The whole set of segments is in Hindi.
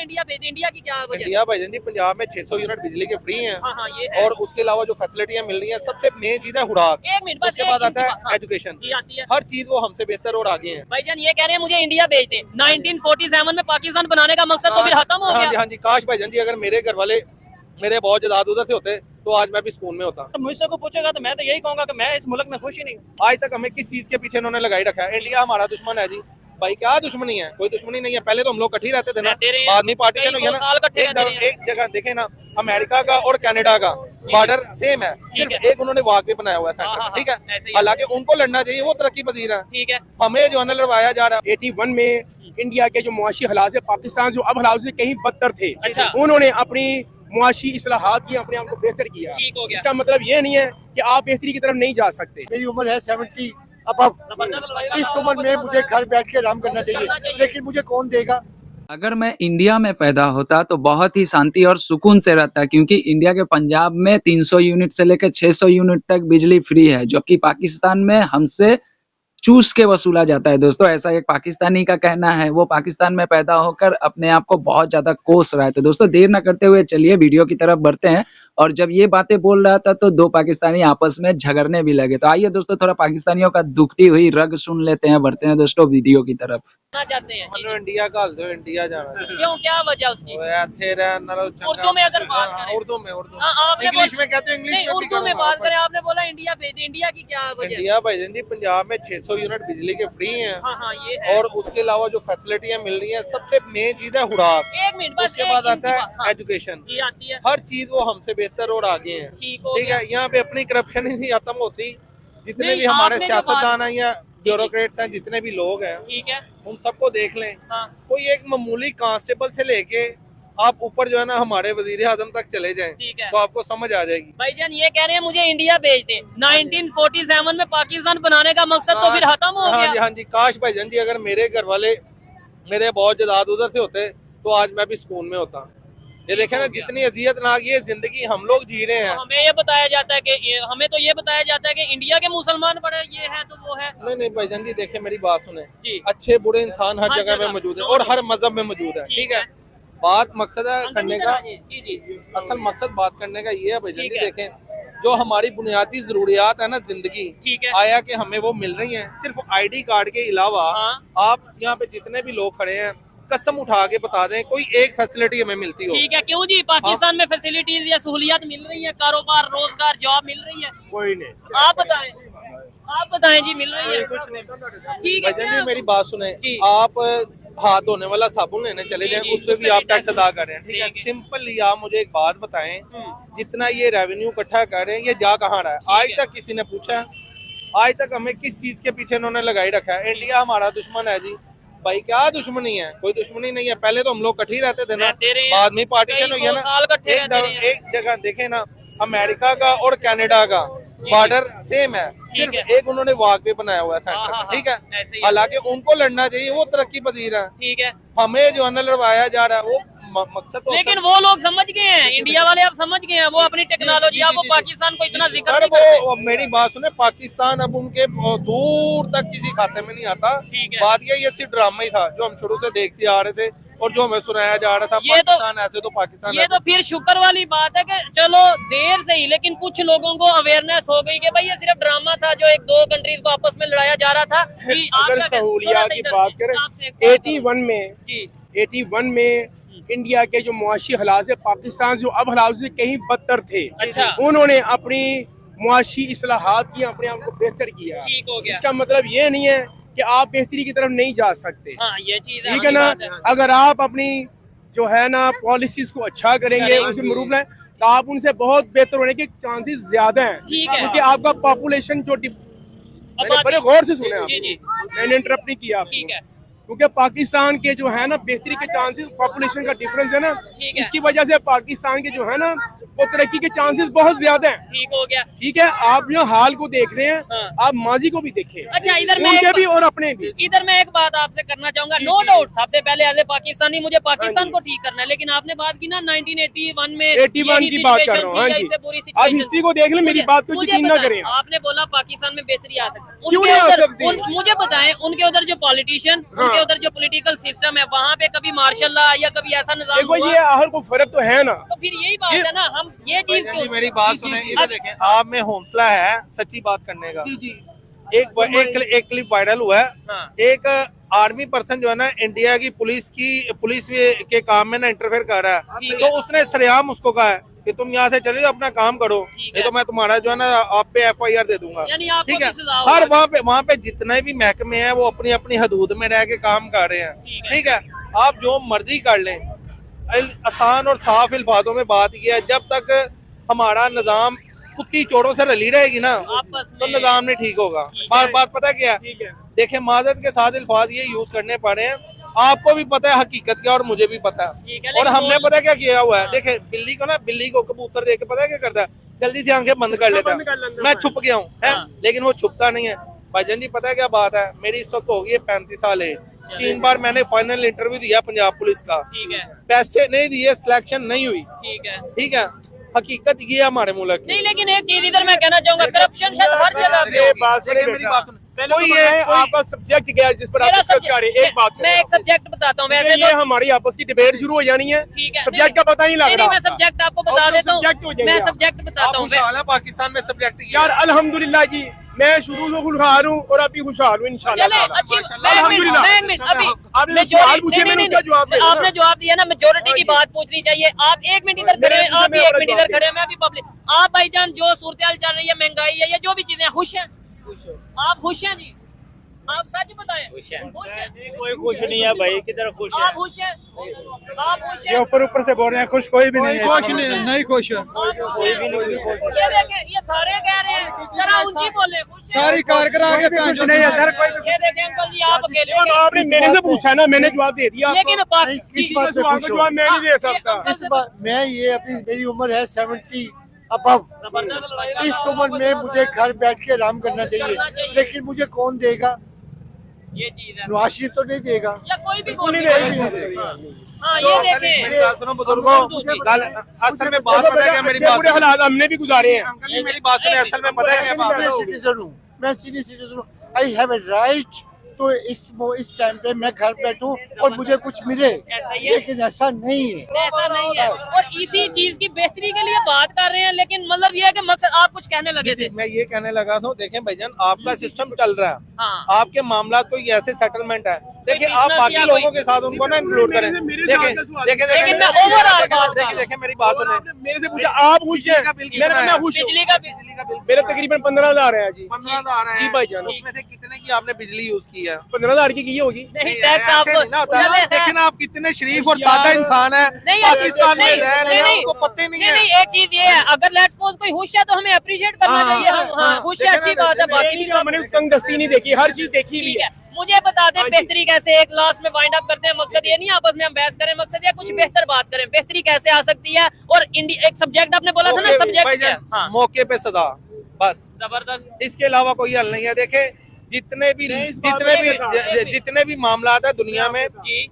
इंडिया भेज, इंडिया की क्या वजह? इंडिया भाईजान जी पंजाब में 600 यूनिट बिजली के फ्री हैं। हाँ ये है। और उसके अलावा जो फैसिलिटियां मिल रही हैं, सबसे मेन चीज है खुराक। एक मिनट बस, उसके बाद आता है हाँ, एजुकेशन। जी आती है। हर चीज वो हमसे बेहतर और आगे हैं। भाईजान ये कह रहे हैं मुझे इंडिया भेज दे। 1947 में पाकिस्तान बनाने का मकसद तो फिर खत्म हो हाँ जी, गया। हाँ जी। काश भाईजान जी अगर मेरे घर वाले मेरे बहुत जायदाद उधर से होते तो आज मैं भी स्कूल में होता। तो मुझसे को पूछेगा तो मैं तो यही कहूंगा कि मैं इस मुल्क में खुश ही नहीं। आज तक हमें किस चीज के पीछे इन्होंने लगाई रखा है? इंडिया हमारा दुश्मन है जी। भाई क्या दुश्मनी है? कोई दुश्मनी नहीं है। पहले तो हम लोग इकट्ठे ही रहते थे ना, बाद में पार्टीशन हुई है ना। एक जगह देखे ना, अमेरिका का और कनाडा का बॉर्डर सेम है, सिर्फ एक उन्होंने वाकई बनाया हुआ है सेंटर, ठीक है। हालांकि उनको लड़ना चाहिए, वो तरक्की पजीर है, ठीक है। हमें जो है ना लड़वाया जा रहा है। 81 में इंडिया के जो मुआशी हालात है, पाकिस्तान जो अब हालात से कहीं बदतर थे, अच्छा। उन्होंने अपनी मुआशी इस्लाहात की अपने आप को बेहतर किया। ठीक हो गया। इसका मतलब ये नहीं है कि आप बेहतरी की तरफ नहीं जा सकते। मेरी उम्र है 70 अब इस उम्र में मुझे घर बैठ के आराम करना चाहिए, लेकिन मुझे कौन देगा? अगर मैं इंडिया में पैदा होता तो बहुत ही शांति और सुकून से रहता, क्योंकि इंडिया के पंजाब में 300 यूनिट से लेकर 600 यूनिट तक बिजली फ्री है, जो कि पाकिस्तान में हमसे चूस के वसूला जाता है। दोस्तों ऐसा एक पाकिस्तानी का कहना है, वो पाकिस्तान में पैदा होकर अपने आप को बहुत ज्यादा कोस रहा है। तो दोस्तों देर न करते हुए चलिए वीडियो की तरफ बढ़ते हैं। और जब ये बातें बोल रहा था तो दो पाकिस्तानी आपस में झगड़ने भी लगे। तो आइए दोस्तों थोड़ा पाकिस्तानियों का दुखती हुई रग सुन लेते हैं, बढ़ते हैं दोस्तों वीडियो की तरफ। चाहते हैं मतलब इंडिया का हल दो, इंडिया जाना। क्यों, क्या वजह उसकी? उर्दू में अगर बात करें, उर्दू में आपने इंग्लिश में कहते हैं, इंग्लिश नहीं में भी उर्दू में बात करें। आपने बोला इंडिया भेज दे, इंडिया की क्या वजह? इंडिया भाईजान जी पंजाब में 600 यूनिट बिजली के फ्री हैं। हाँ ये है। और उसके अलावा जो फैसिलिटियां मिल रही हैं, सबसे मेन चीज है खुराक। एक मिनट बस, उसके बाद आता है एजुकेशन। जी आती है। हर चीज वो हमसे बेहतर और आगे हैं, ठीक है। यहाँ पे अपनी करप्शन ही नहीं खत्म होती। जितने भी हमारे सियासतदान हैं या ब्यूरोक्रेट्स हैं, जितने भी लोग हैं, ठीक है, उन सबको देख लें। हाँ। कोई एक मामूली कांस्टेबल से लेके आप ऊपर जो है ना हमारे वजीर आजम तक चले जाएं, ठीक है, तो आपको समझ आ जाएगी। भाईजान ये कह रहे हैं मुझे इंडिया भेज दे। 1947 में पाकिस्तान बनाने का मकसद तो फिर खत्म हो गया। हाँ जी। काश भाईजान जी अगर मेरे घर वाले मेरे बहुत जायदाद उधर से होते तो आज मैं भी स्कूल में होता। ये देखे ना जितनी अजियतनाक ये जिंदगी हम लोग जी रहे हैं। हमें ये बताया जाता है कि हमें तो ये बताया जाता है कि इंडिया के मुसलमान बड़े ये है तो वो है। नहीं भाईजान जी देखिए मेरी बात सुने, जी। अच्छे बुरे इंसान हर जगह में मौजूद है और हर मजहब में मौजूद है, ठीक है। बात मकसद है करने का, असल मकसद बात करने का ये है भाईजान जी, देखें जो हमारी बुनियादी जरूरियात है ना जिंदगी, आया कि हमें वो मिल रही हैं। सिर्फ आईडी कार्ड के अलावा आप यहाँ पे जितने भी लोग खड़े हैं कसम उठा के बता दें कोई एक फैसिलिटी हमें मिलती हो। ठीक है, क्यों जी पाकिस्तान में फैसिलिटीज या सहूलियत मिल रही है, कारोबार रोजगार जॉब मिल रही है? कोई नहीं। आप बताएं जी, मिल रही है? कुछ नहीं। ठीक है भाईजान जी मेरी बात सुने, आप हाथ धोने वाला साबुन लेने चले जाएं, उस पे भी आप टैक्स अदा कर रहे हैं, ठीक है। सिंपली आप मुझे एक बात बताएं, जितना ये रेवेन्यू इकट्ठा कर रहे हैं ये जा कहाँ रहा है? आज तक किसी ने पूछा? आज तक हमें किस चीज के पीछे इन्होंने लगाई रखा है? इंडिया हमारा दुश्मन है जी। भाई क्या दुश्मनी है? कोई दुश्मनी नहीं है। पहले तो हम लोग इकट्ठे ही रहते थे ना, बाद में पार्टीशन हुई है ना। एक जगह देखे ना, अमेरिका का और कनाडा का बॉर्डर सेम है, सिर्फ एक उन्होंने वाकई बनाया हुआ है सेंटर, ठीक है। हालांकि उनको लड़ना चाहिए, वो तरक्की पजीर है, ठीक है। हमें जो है ना लड़वाया जा रहा है वो मकसद तो, लेकिन वो लोग समझ गए हैं, इंडिया वाले अब समझ गए हैं, वो अपनी टेक्नोलॉजी, आप वो पाकिस्तान को इतना जिक्र नहीं करते। वो मेरी बात सुने, पाकिस्तान अब उनके दूर तक किसी खाते में नहीं आता। बात ये सिर्फ ड्रामा ही था जो हम शुरू से देखते आ रहे थे और जो हमें सुनाया जा रहा था। पाकिस्तान ऐसे तो पाकिस्तान ये तो फिर शुक्र वाली बात है कि चलो देर से ही, लेकिन कुछ लोगों को अवेयरनेस हो गई कि भाई ये सिर्फ ड्रामा था जो एक दो कंट्रीज को आपस में लड़ाया जा रहा था। अगर सहूलियात की बात करें, 81 में इंडिया के जो मुआशी हालात है, पाकिस्तान जो अब हालात से कहीं बदतर थे, अच्छा। उन्होंने अपनी मुआशी इस्लाहात की अपने आप को बेहतर किया। ठीक हो गया। इसका मतलब ये नहीं है कि आप बेहतरी की तरफ नहीं जा सकते। हाँ, ये चीज ठीक है ना। अगर आप अपनी जो है ना पॉलिसीज को अच्छा करेंगे, उसे मरूफ लाएं, तो आप उनसे बहुत बेहतर होने के चांसेस ज्यादा हैं, क्योंकि आपका पॉपुलेशन जो मैंने बड़े गौर से सुने, मैंने इंटरप्ट नहीं किया, ठीक है। क्योंकि पाकिस्तान के जो है ना बेहतरी के चांसेस, पॉपुलेशन का डिफरेंस है ना, इसकी वजह से पाकिस्तान के जो है ना वो तरक्की के चांसेस बहुत ज्यादा हैं। ठीक हो गया। ठीक है, आप जो हाल को देख रहे हैं, हाँ। आप माजी को भी देखें, अच्छा, इधर मैं उनके भी और अपने भी। इधर मैं एक बात आपसे करना चाहूंगा। नो डाउट, सबसे पहले एज ए पाकिस्तानी मुझे पाकिस्तान को ठीक करना है, लेकिन आपने बात की ना 1981 में 81 की बात कर रहा हूँ। हाँ जी, आप हिस्ट्री को देख लें, मेरी बात को यकीन ना करें। आपने बोला पाकिस्तान में बेहतरी आ सकती है, क्यों नहीं आ सकती? मुझे बताएं, उनके उधर जो पॉलिटिशियन, उनके उधर जो पॉलिटिकल सिस्टम है, वहाँ पे कभी मार्शल लॉ या कभी ऐसा निजाम देखो, हुआ? ये आहर को फर्क तो है ना। तो फिर यही बात है ना, हम ये चीज भाईजान जी मेरी बात सुने, इधर देखें, आप में हौसला है सच्ची बात करने का। एक क्लिप वायरल हुआ है, हाँ। एक आर्मी पर्सन जो है ना इंडिया की पुलिस के काम में ना इंटरफेयर कर रहा है, तो उसने सरेआम उसको कहा है कि तुम यहाँ से चले जाओ, अपना काम करो, नहीं तो मैं तुम्हारा जो है ना आप पे FIR दे दूंगा। यानी आपको ठीक है, भी सजा होगा। हर वहाँ पे जितने भी महकमे हैं वो अपनी अपनी हदूद में रह के काम कर रहे हैं। ठीक है, आप जो मर्जी कर लें, आसान और साफ अल्फाजों में बात किया है, जब तक हमारा निजाम कुत्ती चोरों से रली रहेगी ना, आपस तो में। निजाम नहीं ठीक होगा। बात पता क्या है, देखें माजरत के साथ अल्फाज ये यूज करने पड़े हैं, आपको भी पता है हकीकत क्या और मुझे भी पता ठीक है। है, और लेकिन हमने पता क्या किया हुआ है, देखे बिल्ली को कबूतर देख के पता है क्या करता है, जल्दी से आंखें बंद कर लेता है, मैं छुप गया हूँ, लेकिन वो छुपता नहीं है। भाईजान जी पता है क्या बात है, मेरी इस वक्त होगी 35 साल है, 3 बार मैंने फाइनल इंटरव्यू दिया पंजाब पुलिस का, ठीक है, पैसे नहीं दिए, सिलेक्शन नहीं हुई। ठीक है। ठीक है, हकीकत ये है हमारे मुल्क की। नहीं, लेकिन एक चीज इधर मैं कहना चाहूंगा, करप्शन शायद हर जगह पे होगी। देखिए मेरी बात सुन, पहले कोई तो ये बताएं, आपका सब्जेक्ट क्या है जिस पर आप मेरा डिस्कस कर रहे हैं? एक बात मैं एक सब्जेक्ट बताता हूँ वैसे ये तो। हमारी आपस की डिबेट शुरू हो जानी है। ठीक है, सब्जेक्ट का पता नहीं लग नहीं, रहा। मैं सब्जेक्ट आपको बता और तो देता subject हो हूँ, जाएंगे मैं आप। सब्जेक्ट बताता आप हूँ। खुशहाल है पाकिस्तान में सब्जेक्ट यार अल्हम्दुलिल्लाह जी, मैं शुरू से खुशहाल हूँ और अभी खुशहाल हूँ इंशाल्लाह चले ताला। अच्छी अल्हम्दुलिल्लाह। मैं एक मिनट अभी आपने जो सवाल पूछे, मैंने उसका जवाब दिया ना। आपने जवाब दिया ना, मेजोरिटी की बात पूछनी चाहिए। आप 1 मिनट इधर खड़े हैं, आप भी 1 मिनट इधर खड़े हैं, मैं भी पब्लिक। आप भाईजान जो सूरत चल रही है, महंगाई है या जो भी चीजें, खुश हैं? आप खुश हैं जी? आप सच बताएं, खुश हैं? कोई खुश नहीं है भाई, किधर खुश है? आप खुश हैं? आप खुश हैं? ऊपर से बोल रहे हैं, खुश कोई भी नहीं है। खुश नहीं खुश है। ये देखें, ये सारे कह रहे हैं, जरा ऊंची बोले, खुश हैं? सारी कार करा के खुश नहीं है सर कोई भी। ये देखें अंकल जी, आप अकेले देखो, आपने मेरे से पूछा ना, मैंने जवाब दे दिया। लेकिन किस बात पे सवाल खुश का हो? जवाब मैं नहीं दे सकता। इस बार मैं ये अपनी मेरी उम्र है 70 अब इस उम्र में मुझे घर बैठ के आराम करना चाहिए, लेकिन मुझे कौन देगा? ये चीज है, नवाज शरीफ तो नहीं देगा। या कोई भी नहीं देगा। हाँ, ये देखें, मेरी बात सुनो बुजुर्गों, असल में बात पता है क्या, मेरी बात बुरे सुनो। हालात हमने भी गुजारे हैं। अंकल जी मेरी बात सुने, असल में पता है क्या बात है, मैं सिटीजन हूँ, मैं सीनियर सिटीजन हूँ, आई हैव ए राइट तो इस टाइम पे मैं घर बैठूं और मुझे कुछ मिले, ऐसा ही है। लेकिन ऐसा नहीं है। ऐसा नहीं है। और इसी चीज की बेहतरी के लिए बात कर रहे हैं, लेकिन मतलब ये है कि मकसद आप कुछ कहने लगे थे। मैं ये कहने लगा था, देखें भाईजान आपका सिस्टम चल रहा है, हाँ, आपके मामला कोई ऐसे सेटलमेंट है, देखिए कोई आप business बाकी या लोगों कोई- के साथ उनको ना इंक्लूड करें। मेरे देखें साथ का सवाल देखें है। लेकिन मैं overall बात कर देखें मेरी बात सुने, आपने मेरे से पूछा आप खुश हैं? का बिल मैंने कितना कहा मैं है? खुश हूँ। बिजली का बिल, बिजली का बिल मेरे तकरीबन 15,000 है जी। 15,000 है जी भाईजान। उसमें से कितने की आपने बिजली यूज की है? 15,000 की होगी। नहीं टैक्स आपको ऐसे नहीं ना होता है। लेकिन आप कितने शरीफ और यार, सादा इंसान है, नहीं, पाकिस्तान में नहीं, रह रहे हैं, नहीं, आपको पता ही नहीं नहीं, है। एक चीज ये है, अगर लेट्स सपोज कोई खुश है तो हमें अप्रिशिएट करना हाँ, चाहिए। हाँ, हाँ, हाँ, खुश है, देखें अच्छी ना, बात है, देखें, बाकी ये भी नहीं कि हमने तंग दस्ती नहीं देखी, हर चीज देखी भी ठीक है। है। मुझे बता दें हाँ जी। बेहतरी कैसे, एक लास्ट में वाइंड अप करते हैं। मकसद ये नहीं आपस में हम बहस करें, मकसद ये कुछ बेहतर बात करें, बेहतरी कैसे आ सकती है। और एक सब्जेक्ट आपने बोला था ना, मौके- सब्जेक्ट क्या भाईजान, है? हाँ, मौके पे सदा, बस जबरदस्त। इसके अलावा कोई हल नहीं है। देखे जितने भी नहीं, इस बात में जितने भी मामला है दुनिया में, जी,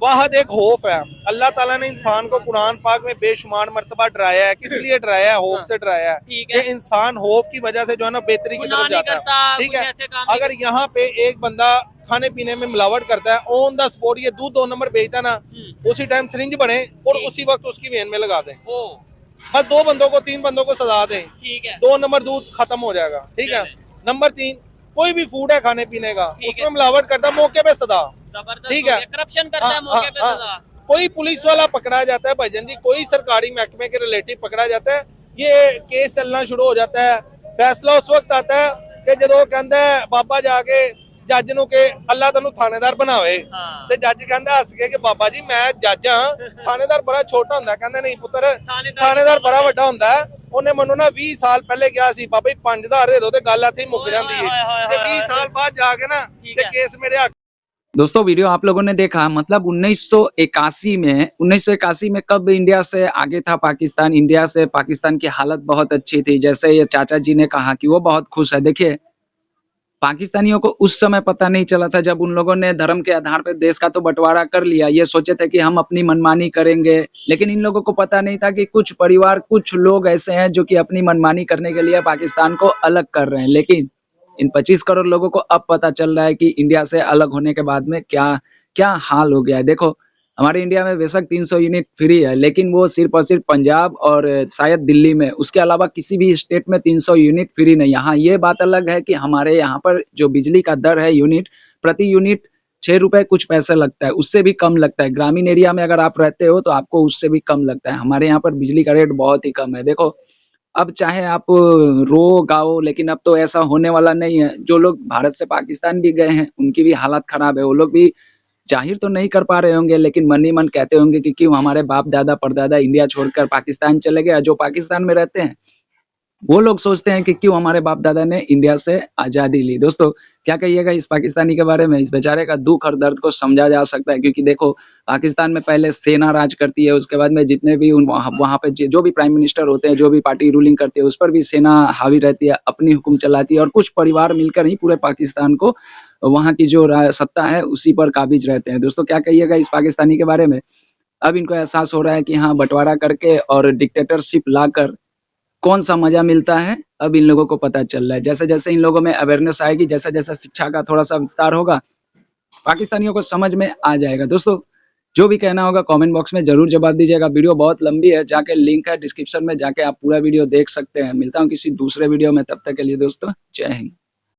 वाहद एक खौफ है। अल्लाह ताला ने इंसान को कुरान पाक में बेशुमार मर्तबा डराया है। किस लिए डराया है? खौफ से डराया है ठीक है। कि इंसान खौफ की वजह से जो है ना बेहतरी की गुनाह तरफ नहीं जाता करता, है। ठीक कुछ है, ऐसे काम नहीं अगर यहाँ पे एक बंदा खाने पीने में मिलावट करता है, ऑन द स्पॉट ये दूध 2 नंबर बेचता ना, उसी टाइम सिरिंज बने और ठीक। उसी वक्त उसकी वेन में लगा दें, ओ, बस 2 बंदों को 3 बंदों को सजा दें, ठीक है, 2 नंबर दूध खत्म हो जाएगा। ठीक है। नंबर 3, कोई भी फूड है खाने पीने का, ठीक है। उसमें मिलावट करता है, मौके पे सजा। जबरदस्त। ठीक है। करप्शन करता है हाँ, मौके पे हाँ, सजा। कोई पुलिस वाला पकड़ा जाता है भाईजान जी, कोई सरकारी महकमे के रिलेटिव पकड़ा जाता है, ये केस चलना शुरू हो जाता है। फैसला उस वक्त आता है कि जो कहता है बाबा जाके जज नु के अल्लाह तेनू थानेदार बनावे, हाँ। ते जज कहता हस के कि बाबा जी मैं जज हाँ, थानेदार बड़ा छोटा हुंदा। कहंदा नहीं पुत्र, थानेदार बड़ा वड्डा हुंदा है। ਉਹਨੇ ਮੈਨੂੰ ना 20 साल पहले ਕਿਹਾ ਸੀ ਬਾਬਾ ਜੀ 5000 ਦੇ ਦਿਓ ਤੇ ਗੱਲ ਇੱਥੇ ਹੀ ਮੁੱਕ ਜਾਂਦੀ ਹੈ। ਤੇ 20 साल बाद जाके ना ठीक ते है। केस मेरे हक दोस्तों वीडियो आप लोगों ने देखा, मतलब 1981 में कब इंडिया से आगे था पाकिस्तान, इंडिया से पाकिस्तान की हालत बहुत अच्छी थी। जैसे ये चाचा जी ने कहा कि वो बहुत खुश है। देखिए, पाकिस्तानियों को उस समय पता नहीं चला था जब उन लोगों ने धर्म के आधार पर देश का तो बंटवारा कर लिया। ये सोचे थे कि हम अपनी मनमानी करेंगे, लेकिन इन लोगों को पता नहीं था कि कुछ परिवार, कुछ लोग ऐसे हैं जो कि अपनी मनमानी करने के लिए पाकिस्तान को अलग कर रहे हैं। लेकिन इन 25 करोड़ लोगों को अब पता चल रहा है कि इंडिया से अलग होने के बाद में क्या क्या हाल हो गया है। देखो, हमारे इंडिया में बेशक 300 यूनिट फ्री है, लेकिन वो सिर्फ और सिर्फ पंजाब और शायद दिल्ली में, उसके अलावा किसी भी स्टेट में 300 यूनिट फ्री नहीं है। हाँ, ये बात अलग है कि हमारे यहाँ पर जो बिजली का दर है यूनिट, प्रति यूनिट 6 रुपए कुछ पैसे लगता है, उससे भी कम लगता है। ग्रामीण एरिया में अगर आप रहते हो तो आपको उससे भी कम लगता है। हमारे यहाँ पर बिजली का रेट बहुत ही कम है। देखो, अब चाहे आप रो गाओ, लेकिन अब तो ऐसा होने वाला नहीं है। जो लोग भारत से पाकिस्तान भी गए हैं, उनकी भी हालत खराब है। वो लोग भी जाहिर तो नहीं कर पा रहे होंगे, लेकिन मन ही मन कहते होंगे कि क्यों हमारे बाप दादा परदादा इंडिया छोड़कर पाकिस्तान चले गए। जो पाकिस्तान में रहते हैं वो लोग सोचते हैं कि क्यों हमारे बाप दादा ने इंडिया से आजादी ली। दोस्तों, क्या कहिएगा इस पाकिस्तानी के बारे में? इस बेचारे का दुख और दर्द को समझा जा सकता है, क्योंकि देखो, पाकिस्तान में पहले सेना राज करती है, उसके बाद में जितने भी वहाँ पे जो भी प्राइम मिनिस्टर होते हैं, जो भी पार्टी रूलिंग करती है, उस पर भी सेना हावी रहती है, अपनी हुक्म चलाती है, और कुछ परिवार मिलकर ही पूरे पाकिस्तान को, वहाँ की जो सत्ता है उसी पर काबिज रहते हैं। दोस्तों, क्या कहिएगा इस पाकिस्तानी के बारे में? अब इनको एहसास हो रहा है कि हाँ, बंटवारा करके और डिक्टेटरशिप लाकर कौन-सा मज़ा मिलता है, अब इन लोगों को पता चल रहा है। जैसे-जैसे इन लोगों में अवेयरनेस आएगी, जैसे-जैसे शिक्षा का थोड़ा-सा विस्तार होगा, पाकिस्तानियों को समझ में आ जाएगा। दोस्तों, जो भी कहना होगा कमेंट बॉक्स में ज़रूर जवाब दीजिएगा। वीडियो बहुत लंबी है, जाके लिंक है डिस्क्रिप्शन में, जाके आप पूरा वीडियो देख सकते हैं। मिलता हूँ किसी दूसरे वीडियो में, तब तक के लिए दोस्तों, जय हिंद।